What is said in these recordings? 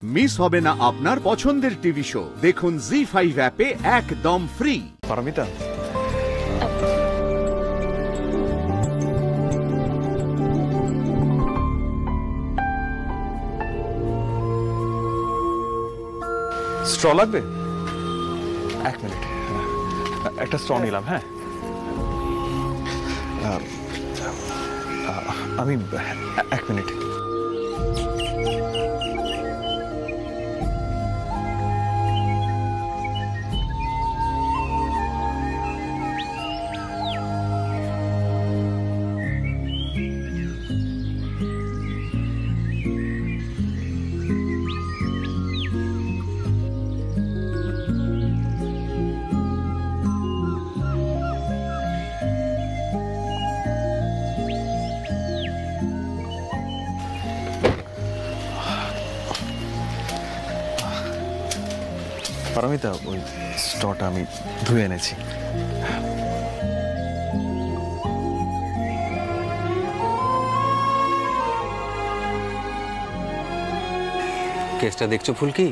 Miss হবে না আপনার পছন্দের টিভি শো। দেখুন জি5 অ্যাপে একদম ফ্রি। পারমিতা, স্ট্র লাগবে? 1 মিনিট, একটা স্ট্র নিলাম। হ্যাঁ, আমি 1 মিনিট। পারমিতা, ওই স্ট্রটা আমি ধুয়ে এনেছি। কেসটা দেখছো ফুলকি?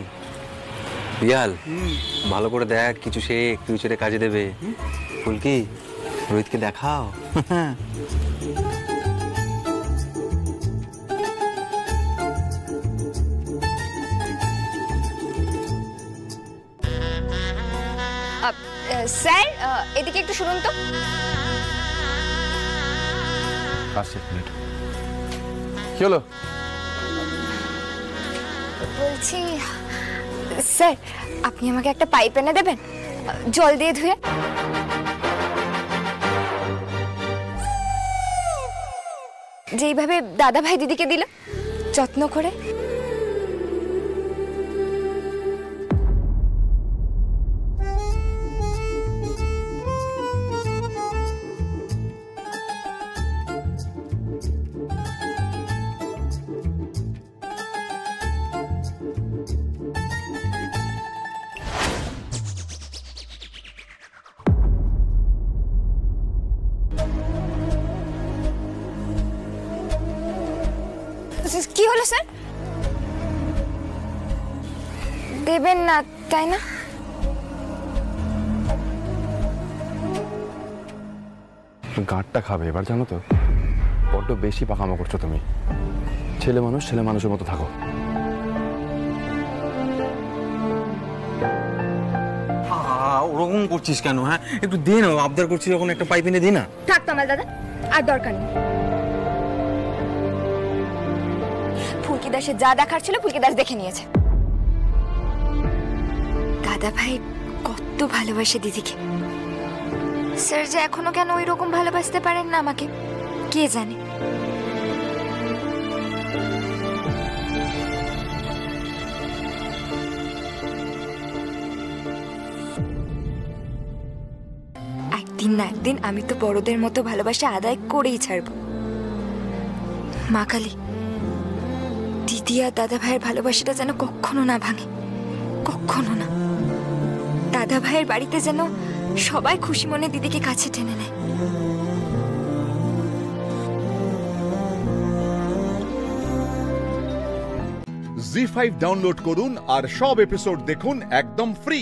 বিয়াল ভালো করে দেখ, কিছু শেখ, ফিউচারে কাজে দেবে। ফুলকি, রোহিতকে দেখাও। স্যার, এদিকে একটু শুনুন তো। 5 মিনিট। কি হলো? বলছি স্যার, আপনি আমাকে একটা পাইপ এনে দেবেন, জল দিয়ে ধুয়ে। যেইভাবে দাদা ভাই দিদিকে দিল, যত্ন করে। কি হলো স্যার? দেবেন না তাই না? গাঁটটা খাবে এবার, জানো তো, বড্ড বেশি পাকামো করছো তুমি। ছেলে মানুষের মতো থাকো। ওরকম করছিস কেন? হ্যাঁ, একটু দে না, আবদার করছিস যখন, একটা পাইপ এনে দে না। থাক তোমার দাদা, আর দরকার নেই। ফুলকি দাসে যা দেখার ছিল ফুলকি দাস দেখে নিয়েছে। দাদা ভাই কত ভালোবাসে দিদিকে। স্যার যে এখনো কেন ওই রকম ভালোবাসতে পারেন না আমাকে, কে জানে। একদিন না একদিন আমি তো বড়দের মতো ভালোবাসা আদায় করেই ছাড়ব। মা কালী, দিদি আর দাদা ভাইয়ের ভালোবাসাটা যেন কখনো না ভাঙে, কখনো না। দাদা ভাইয়ের বাড়িতে যেন সবাই খুশি মনে দিদিকে কাছে টেনে নেয়। জি5 ডাউনলোড করুন আর সব এপিসোড দেখুন একদম ফ্রি।